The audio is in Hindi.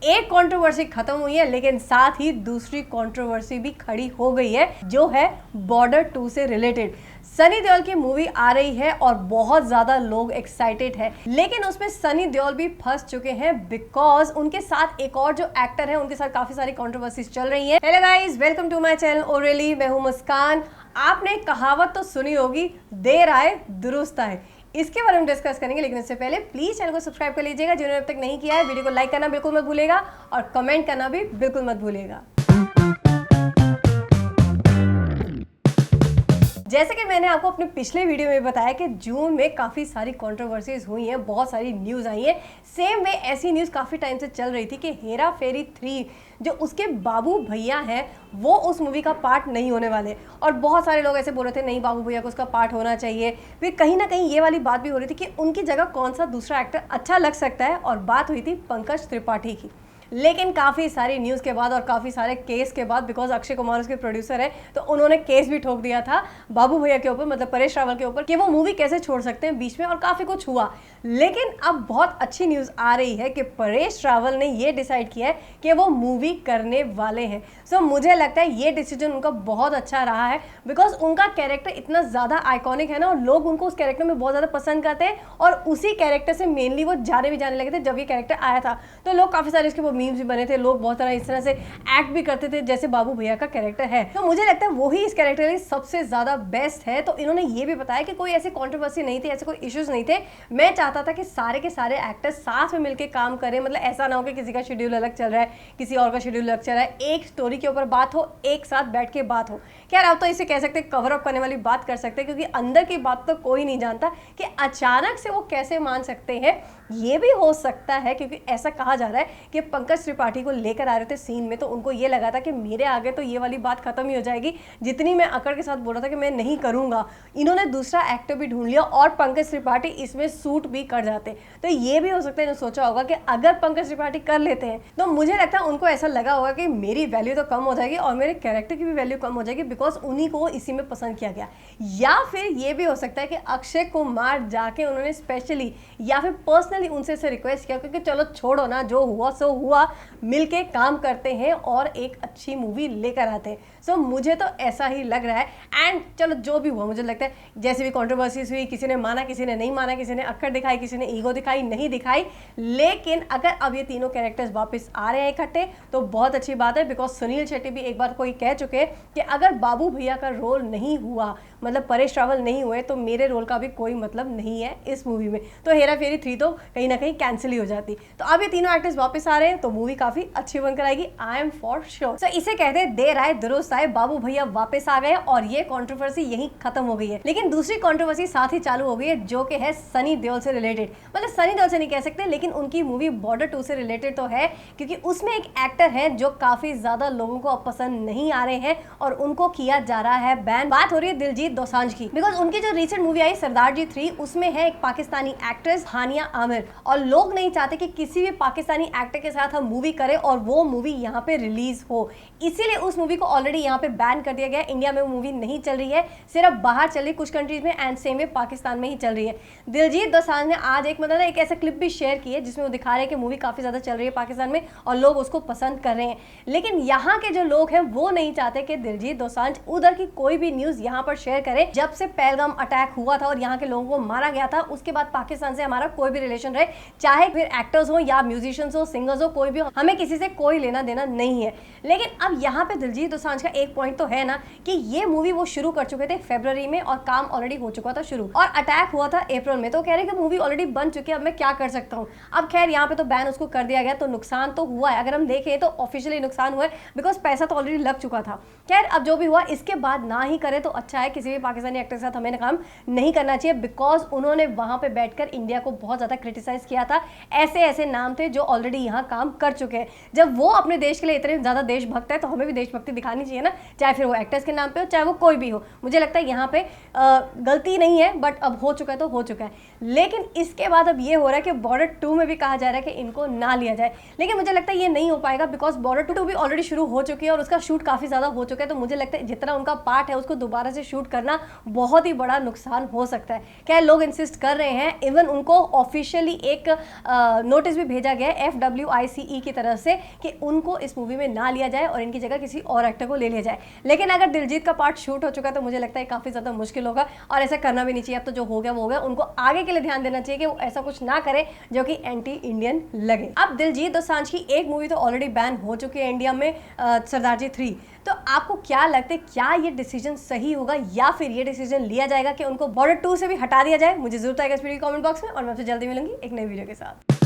एक कंट्रोवर्सी खत्म हुई है, लेकिन साथ ही दूसरी कंट्रोवर्सी भी खड़ी हो गई है, जो है बॉर्डर 2 से रिलेटेड। सनी देओल की मूवी आ रही है और बहुत ज्यादा लोग एक्साइटेड है, लेकिन उसमें सनी देओल भी फंस चुके हैं बिकॉज उनके साथ एक और जो एक्टर है उनके साथ काफी सारी कंट्रोवर्सीज चल रही है। Hello guys, welcome to my channel ओरेली। मैं हूं मुस्कान। आपने कहावत तो सुनी होगी, देर आए दुरुस्त आए। इसके बारे में डिस्कस करेंगे, लेकिन इससे पहले प्लीज चैनल को सब्सक्राइब कर लीजिएगा जिन्होंने अब तक नहीं किया है। वीडियो को लाइक करना बिल्कुल मत भूलिएगा और कमेंट करना भी बिल्कुल मत भूलिएगा। जैसे कि मैंने आपको अपने पिछले वीडियो में बताया कि जून में काफ़ी सारी कंट्रोवर्सीज हुई हैं, बहुत सारी न्यूज़ आई है। सेम वे ऐसी न्यूज़ काफ़ी टाइम से चल रही थी कि हेरा फेरी 3 जो उसके बाबू भैया हैं वो उस मूवी का पार्ट नहीं होने वाले, और बहुत सारे लोग ऐसे बोल रहे थे नहीं बाबू भैया को उसका पार्ट होना चाहिए। फिर कहीं ना कहीं ये वाली बात भी हो रही थी कि उनकी जगह कौन सा दूसरा एक्टर अच्छा लग सकता है, और बात हुई थी पंकज त्रिपाठी की। लेकिन काफ़ी सारी न्यूज़ के बाद और काफ़ी सारे केस के बाद, बिकॉज अक्षय कुमार उसके प्रोड्यूसर है, तो उन्होंने केस भी ठोक दिया था बाबू भैया के ऊपर, मतलब परेश रावल के ऊपर, कि वो मूवी कैसे छोड़ सकते हैं बीच में, और काफ़ी कुछ हुआ। लेकिन अब बहुत अच्छी न्यूज़ आ रही है कि परेश रावल ने ये डिसाइड किया है कि वो मूवी करने वाले हैं। सो मुझे लगता है ये डिसीजन उनका बहुत अच्छा रहा है, बिकॉज उनका कैरेक्टर इतना ज़्यादा आइकॉनिक है ना, और लोग उनको उस कैरेक्टर में बहुत ज़्यादा पसंद करते हैं, और उसी कैरेक्टर से मेनली वो जाने लगे थे। जब ये कैरेक्टर आया था तो लोग काफ़ी सारे इसके मीम्स भी बने थे, लोग बहुत तरह इस तरह से एक्ट भी करते थे जैसे बाबू भैया का कैरेक्टर है। तो मुझे लगता है वही इस कैरेक्टर के लिए सबसे ज्यादा बेस्ट है। तो इन्होंने ये भी बताया कि कोई ऐसी कंट्रोवर्सी नहीं थी, ऐसे कोई इश्यूज नहीं थे। मैं चाहता था कि सारे के सारे एक्टर्स साथ में मिलकर काम करें, मतलब ऐसा ना हो कि किसी का शेड्यूल अलग चल रहा है, किसी और का शेड्यूल अलग चल रहा है, एक स्टोरी के ऊपर बात हो, एक साथ बैठ के बात हो। क्या आप तो इसे कह सकते हैं कवर अप करने वाली बात कर सकते हैं, क्योंकि अंदर की बात तो कोई नहीं जानता कि अचानक से वो कैसे मान सकते हैं। ये भी हो सकता है क्योंकि ऐसा कहा जा रहा है कि पंकज त्रिपाठी को लेकर आ रहे थे सीन में, तो उनको ये लगा था कि मेरे आगे तो ये वाली बात खत्म ही हो जाएगी, जितनी मैं अकड़ के साथ बोल रहा था कि मैं नहीं करूंगा। इन्होंने दूसरा एक्टर भी ढूंढ लिया और पंकज त्रिपाठी इसमें सूट भी कर जाते। तो ये भी हो सकता है इन्होंने सोचा होगा कि अगर पंकज त्रिपाठी कर लेते हैं तो मुझे लगता है उनको ऐसा लगा होगा कि मेरी वैल्यू तो कम हो जाएगी और मेरे कैरेक्टर की भी वैल्यू कम हो जाएगी, बिकॉज उन्हीं को इसी में पसंद किया गया। या फिर ये भी हो सकता है कि अक्षय कुमार जाके उन्होंने स्पेशली या फिर पर्सनली उनसे रिक्वेस्ट किया, क्योंकि चलो छोड़ो ना, जो हुआ सो हुआ, मिलके काम करते हैं और एक अच्छी मूवी लेकर आते हैं। सो मुझे तो ऐसा ही लग रहा है। एंड चलो जो भी हुआ, मुझे लगता है जैसे भी कंट्रोवर्सीज हुई, किसी ने माना, किसी ने नहीं माना, किसी ने अक्कड़ दिखाई, किसी ने ईगो दिखाई, नहीं दिखाई, लेकिन अगर अब ये तीनों कैरेक्टर्स वापस आ रहे हैं इकट्ठे तो बहुत अच्छी बात है। बिकॉज सुनील शेट्टी भी एक बार कोई कह चुके हैं कि अगर बाबू भैया का रोल नहीं हुआ, मतलब परेश रावल नहीं हुए, तो मेरे रोल का भी कोई मतलब नहीं है इस मूवी में। तो हेरा फेरी 3 तो कहीं ना कहीं कैंसिल ही हो जाती। तो अब ये तीनों एक्टर्स वापस आ रहे हैं तो मूवी काफी अच्छी बनकर आएगी, आई एम फॉर श्योर। सो इसे कहते हैं देर आए दुरुस्त आए, बाबू भैया वापस आ गए और ये कंट्रोवर्सी यहीं खत्म हो गई है। लेकिन दूसरी कंट्रोवर्सी साथ ही चालू हो गई है, जो कि है सनी देओल से रिलेटेड। मतलब सनी देओल से नहीं कह सकते, लेकिन उनकी मूवी बॉर्डर 2 से रिलेटेड तो है, क्योंकि उसमें एक एक्टर है जो काफी ज्यादा लोगों को अब पसंद नहीं आ रहे हैं और उनको किया जा रहा है बैन। बात हो रही है दिलजीत दोसांझ की, बिकॉज उनकी जो रिसेंट मूवी आई सरदार जी 3, उसमें है एक पाकिस्तानी एक्ट्रेस हानिया आमिर, और लोग नहीं चाहते कि किसी भी पाकिस्तानी एक्टर के साथ हम मूवी करें और वो मूवी यहाँ पे रिलीज हो, इसीलिए उस मूवी को ऑलरेडी यहाँ पे बैन कर दिया गया। इंडिया में वो मूवी नहीं चल रही है, सिर्फ बाहर चल रही कुछ कंट्रीज में, एंड सेम वे पाकिस्तान में ही चल रही है। दिलजीत दोसांझ ने आज एक मतलब एक ऐसा क्लिप भी शेयर की है जिसमें वो दिखा रहे हैं कि मूवी काफी ज्यादा चल रही है पाकिस्तान में और लोग उसको पसंद कर रहे हैं। लेकिन यहाँ के जो लोग हैं वो नहीं चाहते कि दिलजीत दोसांझ उधर की कोई भी न्यूज यहाँ पर शेयर करे। जब से पहलगाम अटैक हुआ था और यहाँ के लोगों को मारा गया था, उसके बाद पाकिस्तान से हमारा कोई भी रिलेशन रहे, चाहे फिर एक्टर्स हो या म्यूजिशियंस हो, सिंगर्स हो, कोई भी हो, हमें किसी से कोई लेना देना नहीं है। लेकिन अब यहाँ पे दिलजीत दोसांझ का एक पॉइंट तो है ना कि ये मूवी वो शुरू कर चुके थे फरवरी में और काम ऑलरेडी हो चुका था शुरू, और अटैक हुआ था अप्रैल में। तो कह रहे कि मूवी ऑलरेडी बन चुकी है, अब मैं क्या कर सकता हूँ। अब खैर यहाँ पे तो बैन उसको कर दिया गया, तो नुकसान तो हुआ है, अगर हम देखें तो ऑफिशियली नुकसान हुआ है, बिकॉज पैसा तो ऑलरेडी लग चुका था। खैर अब जो भी हुआ, इसके बाद ना ही करे तो अच्छा है। किसी भी पाकिस्तानी एक्टर के साथ हमें काम नहीं करना चाहिए, बिकॉज उन्होंने वहां पे बैठकर इंडिया को बहुत ज्यादा क्रिटिसाइज किया था। ऐसे ऐसे नाम थे जो ऑलरेडी यहाँ काम कर चुके हैं। जब वो अपने देश के लिए इतने ज्यादा देशभक्त है तो हमें भी देशभक्ति दिखानी चाहिए ना, चाहे फिर वो एक्टर्स के नाम पे हो, चाहे वो कोई भी हो। मुझे लगता है यहाँ पे गलती नहीं है, बट अब हो चुका है तो हो चुका है। लेकिन इसके बाद अब ये हो रहा है कि बॉर्डर 2 में भी कहा जा रहा है कि इनको ना लिया जाए, लेकिन मुझे लगता है ये नहीं हो पाएगा, बिकॉज बॉर्डर 2 भी ऑलरेडी शुरू हो चुकी है और उसका शूट काफी ज्यादा हो चुका है। तो मुझे लगता है जितना उनका पार्ट है उसको दोबारा से शूट करना बहुत ही बड़ा नुकसान हो सकता है। क्या लोग इंसिस्ट कर रहे हैं, इवन उनको ऑफिशियल ऑफिशियली एक नोटिस भी भेजा गया है FWICE की तरफ से कि उनको इस मूवी में ना लिया जाए और इनकी जगह किसी और एक्टर को ले लिया जाए। लेकिन अगर दिलजीत का पार्ट शूट हो चुका है तो मुझे लगता है काफ़ी ज़्यादा मुश्किल होगा और ऐसा करना भी नहीं चाहिए। अब तो जो हो गया वो हो गया, उनको आगे के लिए ध्यान देना चाहिए कि वो ऐसा कुछ ना करे जो कि एंटी इंडियन लगे। अब दिलजीत दोसांझ की एक मूवी तो ऑलरेडी बैन हो चुकी है इंडिया में, सरदारजी 3। तो आपको क्या लगता है, क्या ये डिसीजन सही होगा या फिर ये डिसीजन लिया जाएगा कि उनको बॉर्डर 2 से भी हटा दिया जाए? मुझे जरूर आएगा इस वीडियो कमेंट बॉक्स में और मैं आपसे जल्दी मिलूंगी एक नई वीडियो के साथ।